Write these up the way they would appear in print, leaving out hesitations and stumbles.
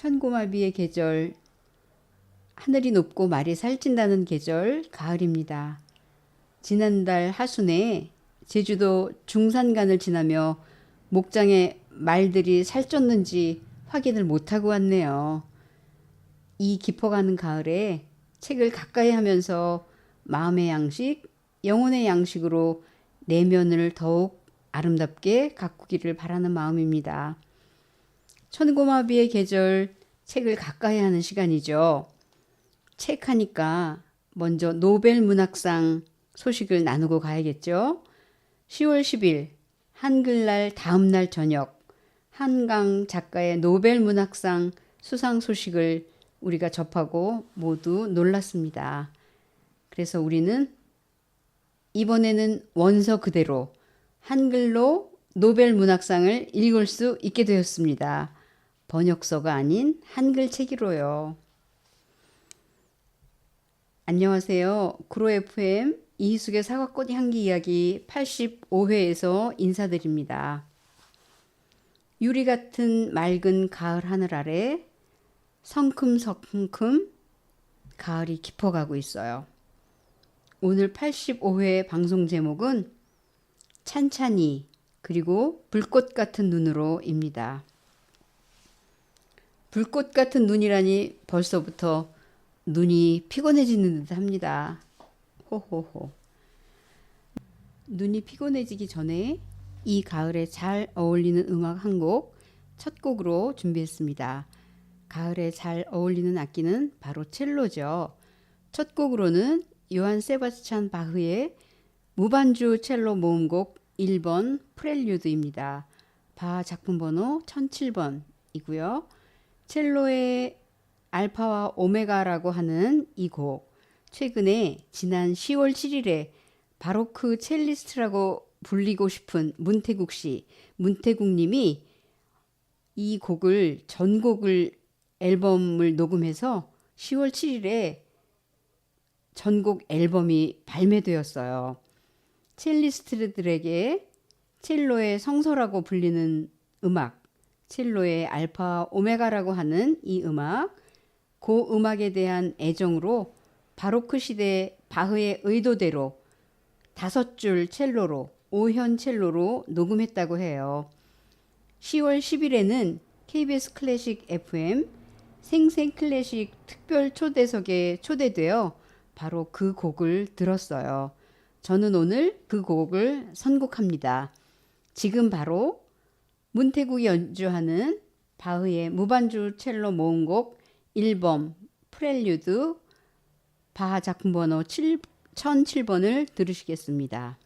천고마비의 계절, 하늘이 높고 말이 살찐다는 계절, 가을입니다. 지난달 하순에 제주도 중산간을 지나며 목장에 말들이 살쪘는지 확인을 못하고 왔네요. 이 깊어가는 가을에 책을 가까이 하면서 마음의 양식, 영혼의 양식으로 내면을 더욱 아름답게 가꾸기를 바라는 마음입니다. 천고마비의 계절, 책을 가까이 하는 시간이죠. 책 하니까 먼저 노벨 문학상 소식을 나누고 가야겠죠. 10월 10일 한글날 다음날 저녁 한강 작가의 노벨 문학상 수상 소식을 우리가 접하고 모두 놀랐습니다. 그래서 우리는 이번에는 원서 그대로 한글로 노벨 문학상을 읽을 수 있게 되었습니다. 번역서가 아닌 한글 책으로요. 안녕하세요. 구로 FM 이희숙의 사과꽃 향기 이야기 85회에서 인사드립니다. 유리 같은 맑은 가을 하늘 아래 성큼성큼 가을이 깊어가고 있어요. 오늘 85회 방송 제목은 찬찬히 그리고 불꽃 같은 눈으로입니다. 불꽃 같은 눈이라니 벌써부터 눈이 피곤해지는 듯 합니다. 호호호. 눈이 피곤해지기 전에 이 가을에 잘 어울리는 음악 한 곡, 첫 곡으로 준비했습니다. 가을에 잘 어울리는 악기는 바로 첼로죠. 첫 곡으로는 요한 세바스찬 바흐의 무반주 첼로 모음곡 1번 프렐류드입니다. 바하 작품 번호 1007번이고요. 첼로의 알파와 오메가라고 하는 이 곡, 최근에 지난 10월 7일에 바로크 첼리스트라고 불리고 싶은 문태국 씨, 문태국 님이 이 곡을 전곡을 앨범을 녹음해서 10월 7일에 전곡 앨범이 발매되었어요. 첼리스트들에게 첼로의 성서라고 불리는 음악, 첼로의 알파 오메가라고 하는 이 음악, 그 음악에 대한 애정으로 바로크 시대 바흐의 의도대로 5줄 첼로로, 5현 첼로로 녹음했다고 해요. 10월 10일에는 KBS 클래식 FM 생생 클래식 특별 초대석에 초대되어 바로 그 곡을 들었어요. 저는 오늘 그 곡을 선곡합니다. 지금 바로 문태국이 연주하는 바흐의 무반주 첼로 모음곡 1번 프렐류드 바하 작품 번호 1007번을 들으시겠습니다.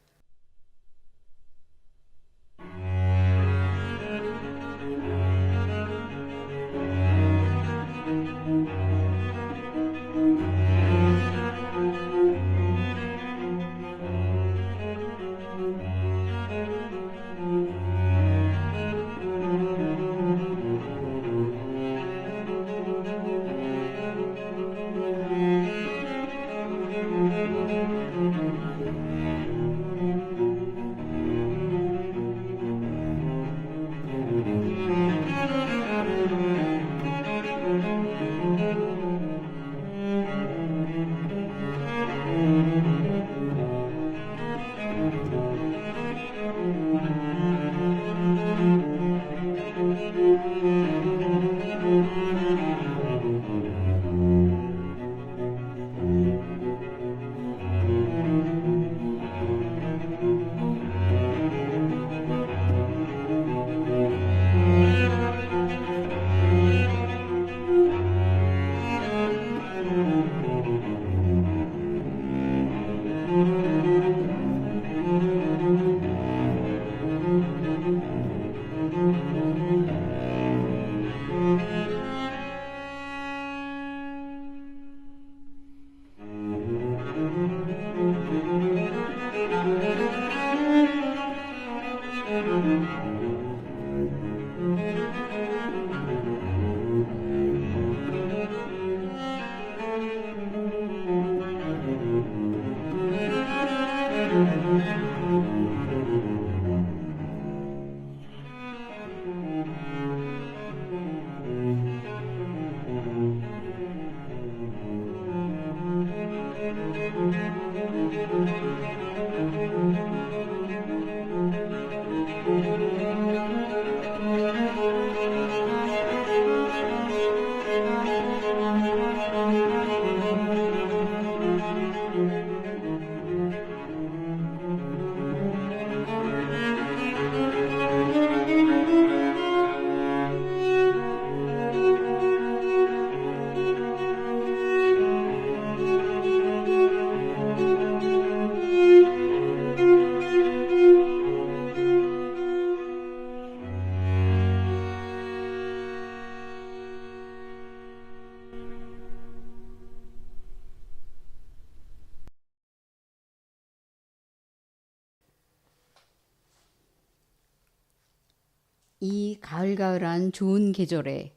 이 가을가을한 좋은 계절에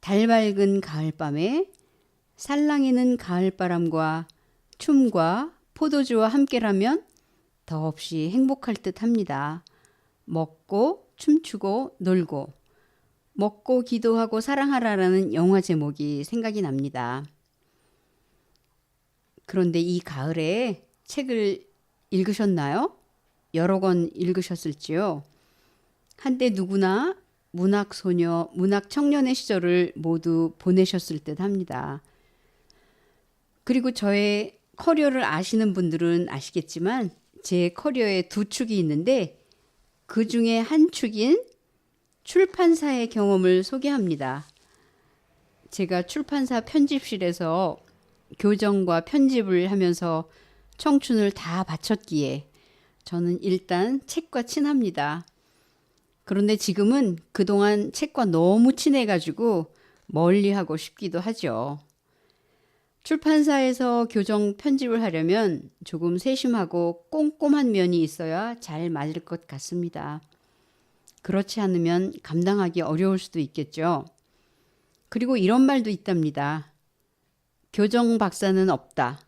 달 밝은 가을밤에 살랑이는 가을바람과 춤과 포도주와 함께라면 더없이 행복할 듯 합니다. 먹고 춤추고 놀고 먹고 기도하고 사랑하라라는 영화 제목이 생각이 납니다. 그런데 이 가을에 책을 읽으셨나요? 여러 권 읽으셨을지요? 한때 누구나 문학소녀, 문학청년의 시절을 모두 보내셨을 듯 합니다. 그리고 저의 커리어를 아시는 분들은 아시겠지만 제 커리어에 두 축이 있는데 그 중에 한 축인 출판사의 경험을 소개합니다. 제가 출판사 편집실에서 교정과 편집을 하면서 청춘을 다 바쳤기에 저는 일단 책과 친합니다. 그런데 지금은 그동안 책과 너무 친해가지고 멀리하고 싶기도 하죠. 출판사에서 교정 편집을 하려면 조금 세심하고 꼼꼼한 면이 있어야 잘 맞을 것 같습니다. 그렇지 않으면 감당하기 어려울 수도 있겠죠. 그리고 이런 말도 있답니다. 교정 박사는 없다.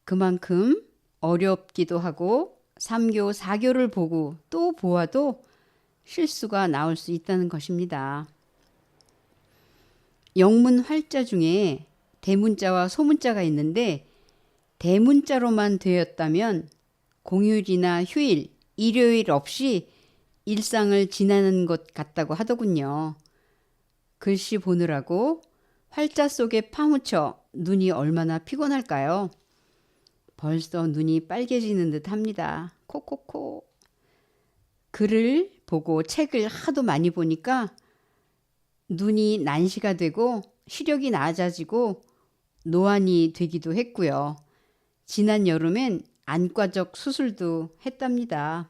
그만큼 어렵기도 하고 3교, 4교를 보고 또 보아도 실수가 나올 수 있다는 것입니다. 영문 활자 중에 대문자와 소문자가 있는데 대문자로만 되었다면 공휴일이나 휴일, 일요일 없이 일상을 지나는 것 같다고 하더군요. 글씨 보느라고 활자 속에 파묻혀 눈이 얼마나 피곤할까요? 벌써 눈이 빨개지는 듯 합니다. 코코코. 글을 보고 책을 하도 많이 보니까 눈이 난시가 되고 시력이 낮아지고 노안이 되기도 했고요. 지난 여름엔 안과적 수술도 했답니다.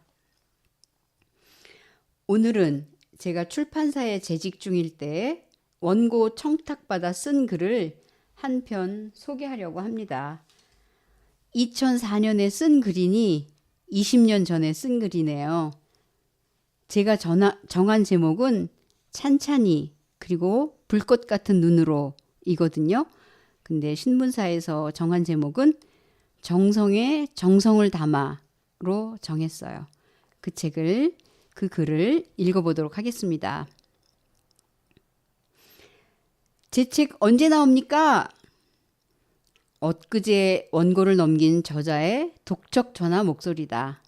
오늘은 제가 출판사에 재직 중일 때 원고 청탁받아 쓴 글을 한 편 소개하려고 합니다. 2004년에 쓴 글이니 20년 전에 쓴 글이네요. 제가 정한 제목은 찬찬히 그리고 불꽃 같은 눈으로 이거든요. 근데 신문사에서 정한 제목은 정성에 정성을 담아로 정했어요. 그 글을 읽어보도록 하겠습니다. 제 책 언제 나옵니까? 엊그제 원고를 넘긴 저자의 독촉 전화 목소리다.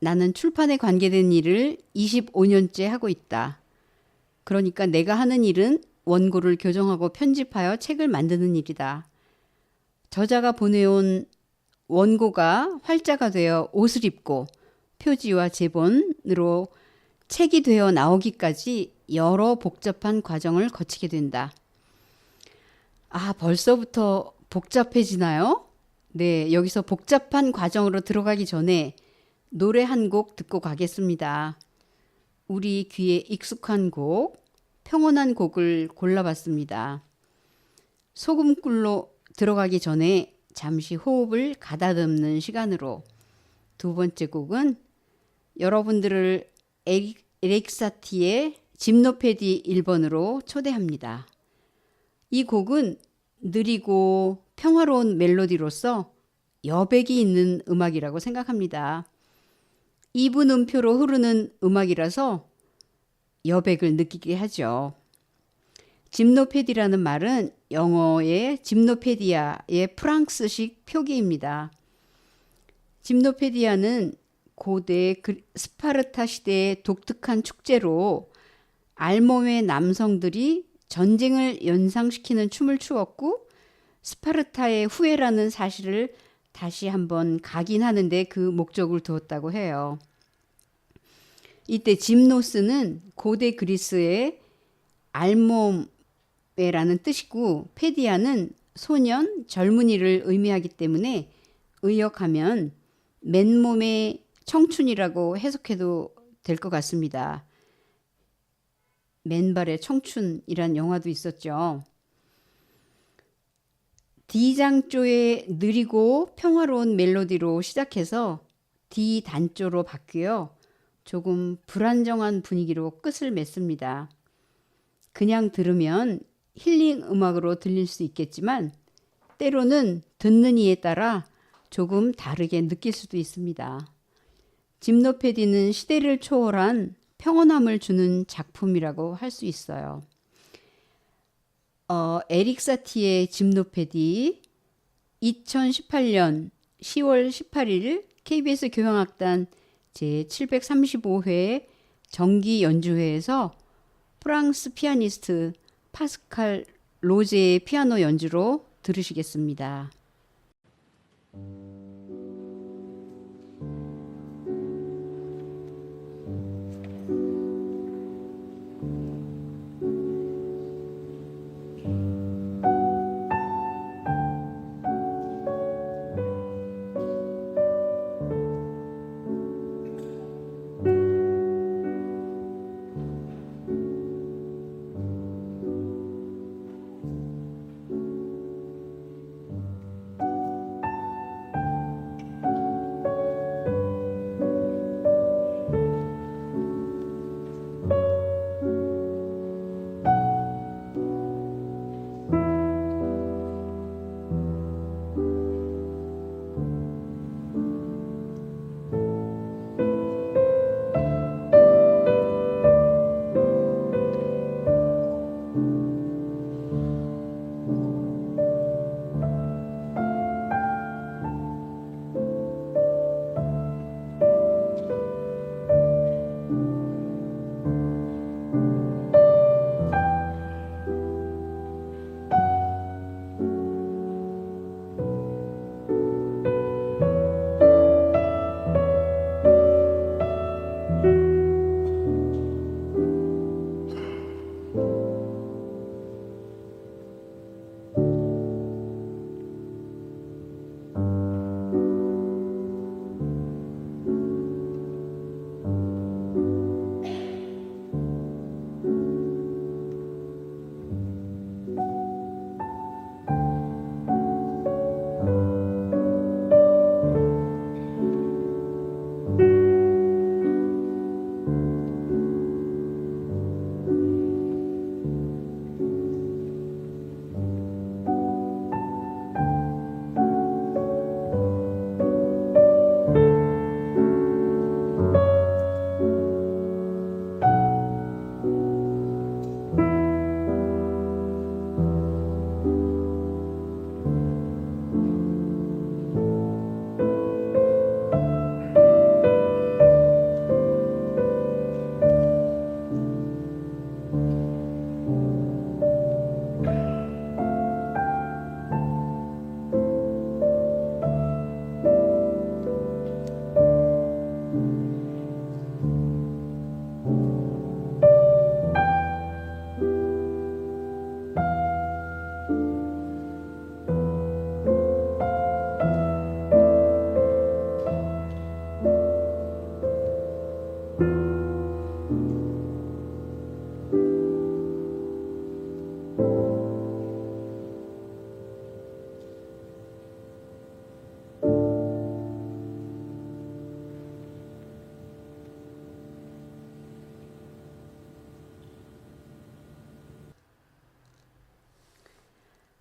나는 출판에 관계된 일을 25년째 하고 있다. 그러니까 내가 하는 일은 원고를 교정하고 편집하여 책을 만드는 일이다. 저자가 보내온 원고가 활자가 되어 옷을 입고 표지와 제본으로 책이 되어 나오기까지 여러 복잡한 과정을 거치게 된다. 아, 벌써부터 복잡해지나요? 네, 여기서 복잡한 과정으로 들어가기 전에 노래 한 곡 듣고 가겠습니다. 우리 귀에 익숙한 곡, 평온한 곡을 골라봤습니다. 소금꿀로 들어가기 전에 잠시 호흡을 가다듬는 시간으로 두 번째 곡은 여러분들을 에릭 사티의 짐노패디 1번으로 초대합니다. 이 곡은 느리고 평화로운 멜로디로서 여백이 있는 음악이라고 생각합니다. 2분 음표로 흐르는 음악이라서 여백을 느끼게 하죠. 짐노패디라는 말은 영어의 짐노페디아의 프랑스식 표기입니다. 짐노페디아는 고대 스파르타 시대의 독특한 축제로 알몸의 남성들이 전쟁을 연상시키는 춤을 추었고 스파르타의 후예라는 사실을 다시 한번 각인하는 데 그 목적을 두었다고 해요. 이때 짐노스는 고대 그리스의 알몸에라는 뜻이고 페디아는 소년, 젊은이를 의미하기 때문에 의역하면 맨몸의 청춘이라고 해석해도 될 것 같습니다. 맨발의 청춘이란 영화도 있었죠. D장조의 느리고 평화로운 멜로디로 시작해서 D단조로 바뀌어 조금 불안정한 분위기로 끝을 맺습니다. 그냥 들으면 힐링 음악으로 들릴 수 있겠지만 때로는 듣는 이에 따라 조금 다르게 느낄 수도 있습니다. 짐노페디는 시대를 초월한 평온함을 주는 작품이라고 할 수 있어요. 에릭 사티의 짐노페디 2018년 10월 18일 KBS 교향악단 제735회 정기 연주회에서 프랑스 피아니스트 파스칼 로제의 피아노 연주로 들으시겠습니다.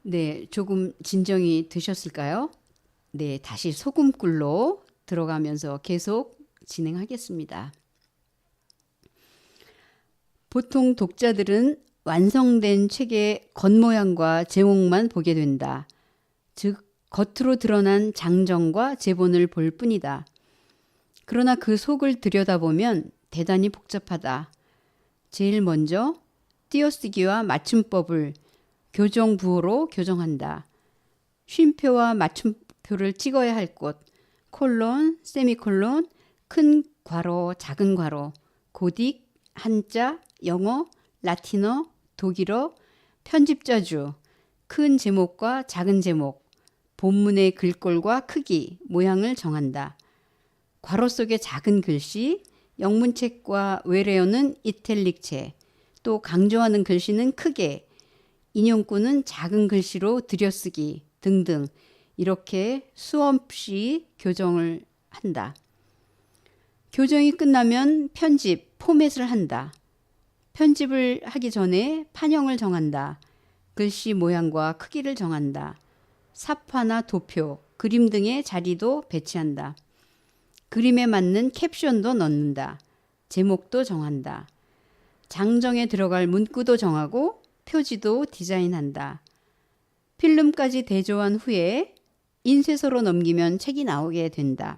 네, 조금 진정이 드셨을까요? 네, 다시 소금꿀로 들어가면서 계속 진행하겠습니다. 보통 독자들은 완성된 책의 겉모양과 제목만 보게 된다. 즉, 겉으로 드러난 장정과 제본을 볼 뿐이다. 그러나 그 속을 들여다보면 대단히 복잡하다. 제일 먼저 띄어쓰기와 맞춤법을 교정부호로 교정한다. 쉼표와 맞춤표를 찍어야 할 곳, 콜론, 세미콜론, 큰 괄호, 작은 괄호, 고딕, 한자, 영어, 라틴어, 독일어, 편집자주, 큰 제목과 작은 제목, 본문의 글꼴과 크기, 모양을 정한다. 괄호 속의 작은 글씨, 영문책과 외래어는 이탈릭체, 또 강조하는 글씨는 크게, 인용구는 작은 글씨로 들여쓰기 등등 이렇게 수없이 교정을 한다. 교정이 끝나면 편집, 포맷을 한다. 편집을 하기 전에 판형을 정한다. 글씨 모양과 크기를 정한다. 삽화나 도표, 그림 등의 자리도 배치한다. 그림에 맞는 캡션도 넣는다. 제목도 정한다. 장정에 들어갈 문구도 정하고 표지도 디자인한다. 필름까지 대조한 후에 인쇄소로 넘기면 책이 나오게 된다.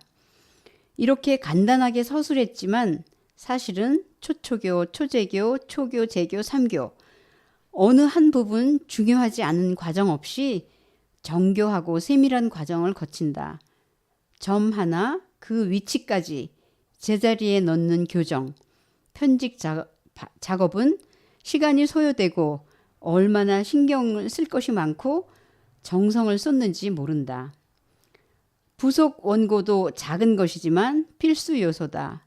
이렇게 간단하게 서술했지만 사실은 초초교, 초재교, 초교, 재교, 삼교 어느 한 부분 중요하지 않은 과정 없이 정교하고 세밀한 과정을 거친다. 점 하나 그 위치까지 제자리에 넣는 교정, 편집 작업은 시간이 소요되고 얼마나 신경을 쓸 것이 많고 정성을 쏟는지 모른다. 부속 원고도 작은 것이지만 필수 요소다.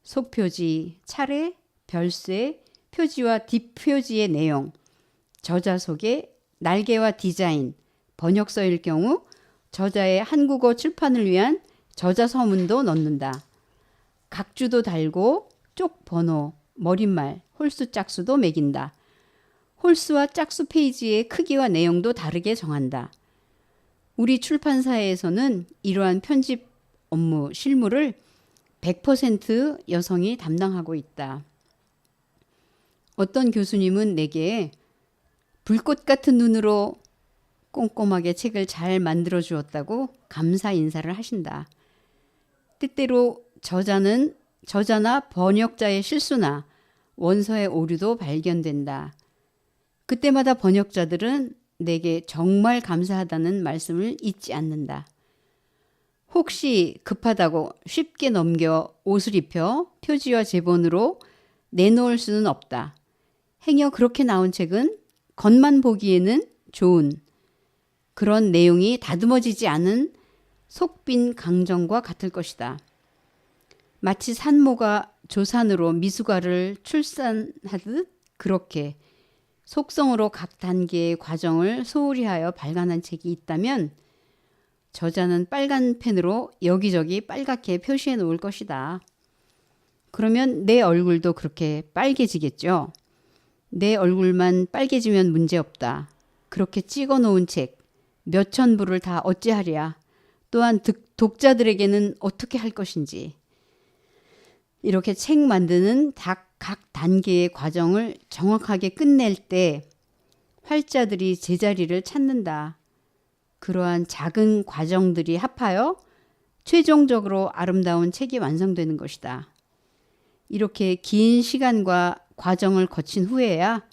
속표지, 차례, 별세, 표지와 뒷표지의 내용, 저자 소개, 날개와 디자인, 번역서일 경우 저자의 한국어 출판을 위한 저자 서문도 넣는다. 각주도 달고 쪽 번호, 머릿말, 홀수 짝수도 매긴다. 홀수와 짝수 페이지의 크기와 내용도 다르게 정한다. 우리 출판사에서는 이러한 편집 업무 실무를 100% 여성이 담당하고 있다. 어떤 교수님은 내게 불꽃 같은 눈으로 꼼꼼하게 책을 잘 만들어 주었다고 감사 인사를 하신다. 때때로 저자나 번역자의 실수나 원서의 오류도 발견된다. 그때마다 번역자들은 내게 정말 감사하다는 말씀을 잊지 않는다. 혹시 급하다고 쉽게 넘겨 옷을 입혀 표지와 제본으로 내놓을 수는 없다. 행여 그렇게 나온 책은 겉만 보기에는 좋은 그런 내용이 다듬어지지 않은 속빈 강정과 같을 것이다. 마치 산모가 조산으로 미숙아를 출산하듯 그렇게 속성으로 각 단계의 과정을 소홀히 하여 발간한 책이 있다면 저자는 빨간 펜으로 여기저기 빨갛게 표시해 놓을 것이다. 그러면 내 얼굴도 그렇게 빨개지겠죠. 내 얼굴만 빨개지면 문제없다. 그렇게 찍어 놓은 책 몇천 부를 다 어찌하랴. 또한 독자들에게는 어떻게 할 것인지. 이렇게 책 만드는 각 단계의 과정을 정확하게 끝낼 때 활자들이 제자리를 찾는다. 그러한 작은 과정들이 합하여 최종적으로 아름다운 책이 완성되는 것이다. 이렇게 긴 시간과 과정을 거친 후에야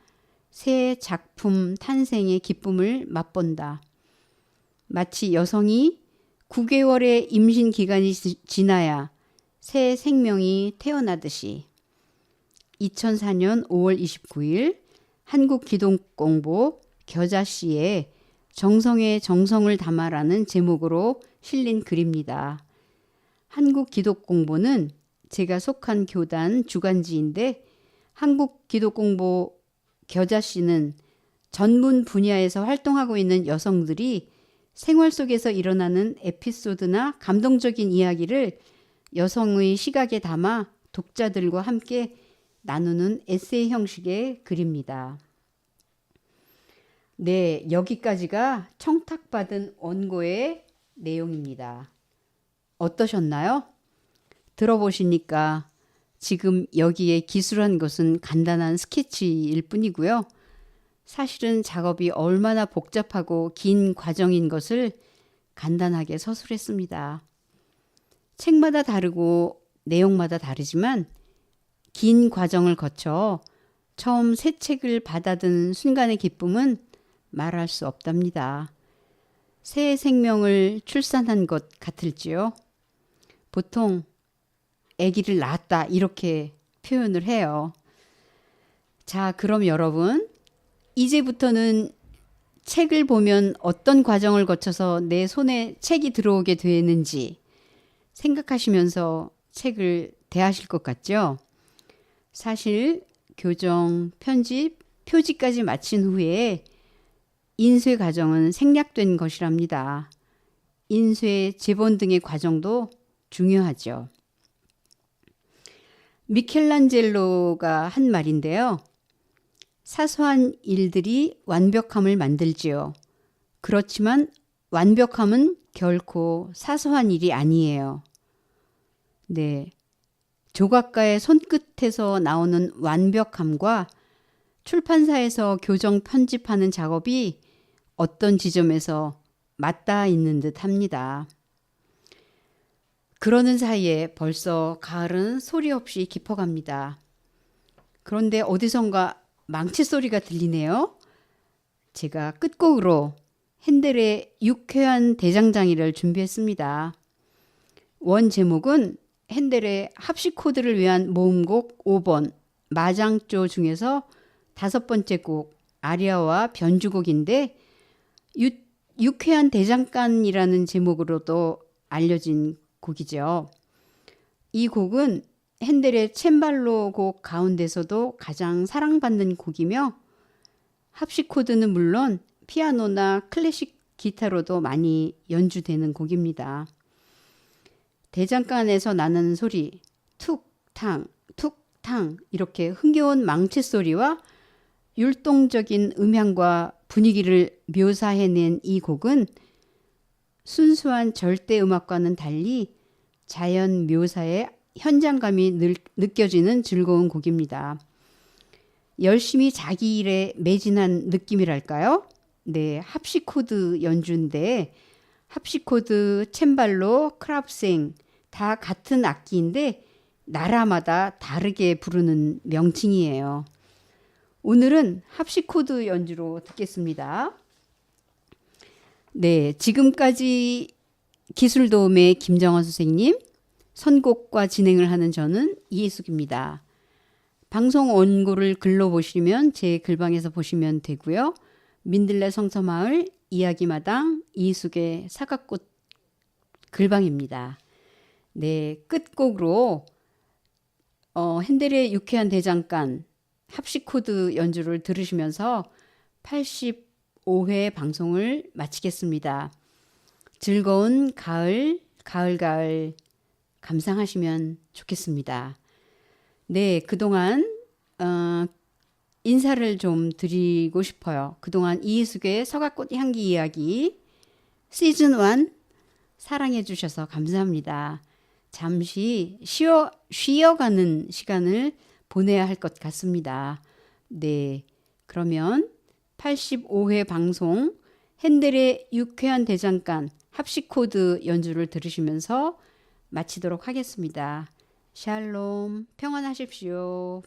새 작품 탄생의 기쁨을 맛본다. 마치 여성이 9개월의 임신 기간이 지나야 새 생명이 태어나듯이 2004년 5월 29일 한국기독공보 겨자씨에 정성에 정성을 담아라는 제목으로 실린 글입니다. 한국기독공보는 제가 속한 교단 주간지인데 한국기독공보 겨자씨는 전문 분야에서 활동하고 있는 여성들이 생활 속에서 일어나는 에피소드나 감동적인 이야기를 여성의 시각에 담아 독자들과 함께 나누는 에세이 형식의 글입니다. 네, 여기까지가 청탁받은 원고의 내용입니다. 어떠셨나요? 들어보시니까 지금 여기에 기술한 것은 간단한 스케치일 뿐이고요. 사실은 작업이 얼마나 복잡하고 긴 과정인 것을 간단하게 서술했습니다. 책마다 다르고 내용마다 다르지만 긴 과정을 거쳐 처음 새 책을 받아든 순간의 기쁨은 말할 수 없답니다. 새 생명을 출산한 것 같을지요? 보통 아기를 낳았다 이렇게 표현을 해요. 자, 그럼 여러분, 이제부터는 책을 보면 어떤 과정을 거쳐서 내 손에 책이 들어오게 되는지 생각하시면서 책을 대하실 것 같죠? 사실 교정, 편집, 표지까지 마친 후에 인쇄 과정은 생략된 것이랍니다. 인쇄, 재본 등의 과정도 중요하죠. 미켈란젤로가 한 말인데요. 사소한 일들이 완벽함을 만들지요. 그렇지만 완벽함은 결코 사소한 일이 아니에요. 네. 조각가의 손끝에서 나오는 완벽함과 출판사에서 교정 편집하는 작업이 어떤 지점에서 맞닿아 있는 듯 합니다. 그러는 사이에 벌써 가을은 소리 없이 깊어갑니다. 그런데 어디선가 망치 소리가 들리네요. 제가 끝곡으로 핸델의 유쾌한 대장장이를 준비했습니다. 원 제목은 핸델의 합시 코드를 위한 모음곡 5번 마장조 중에서 5번째 곡 아리아와 변주곡인데 유쾌한 대장간이라는 제목으로도 알려진 곡이죠. 이 곡은 핸델의 챈발로 곡 가운데서도 가장 사랑받는 곡이며 합시 코드는 물론 피아노나 클래식 기타로도 많이 연주되는 곡입니다. 대장간에서 나는 소리 툭탕 툭탕 이렇게 흥겨운 망치 소리와 율동적인 음향과 분위기를 묘사해낸 이 곡은 순수한 절대 음악과는 달리 자연 묘사에 현장감이 느껴지는 즐거운 곡입니다. 열심히 자기 일에 매진한 느낌이랄까요? 네, 합시코드 연주인데 합시코드, 챈발로, 크랍생 다 같은 악기인데 나라마다 다르게 부르는 명칭이에요. 오늘은 합시코드 연주로 듣겠습니다. 네, 지금까지 기술도움의 김정원 선생님, 선곡과 진행을 하는 저는 이혜숙입니다. 방송 원고를 글로 보시면 제 글방에서 보시면 되고요. 민들레 성서마을 이야기마당 이혜숙의 사과꽃 글방입니다. 네, 끝곡으로 핸델의 유쾌한 대장간 합시코드 연주를 들으시면서 85회 방송을 마치겠습니다. 즐거운 가을 감상하시면 좋겠습니다. 네, 그동안 인사를 좀 드리고 싶어요. 그동안 이희숙의 서가꽃 향기 이야기 시즌 1 사랑해 주셔서 감사합니다. 잠시 쉬어가는 시간을 보내야 할 것 같습니다. 네, 그러면 85회 방송 핸델의 유쾌한 대장간 합시코드 연주를 들으시면서 마치도록 하겠습니다. 샬롬, 평안하십시오.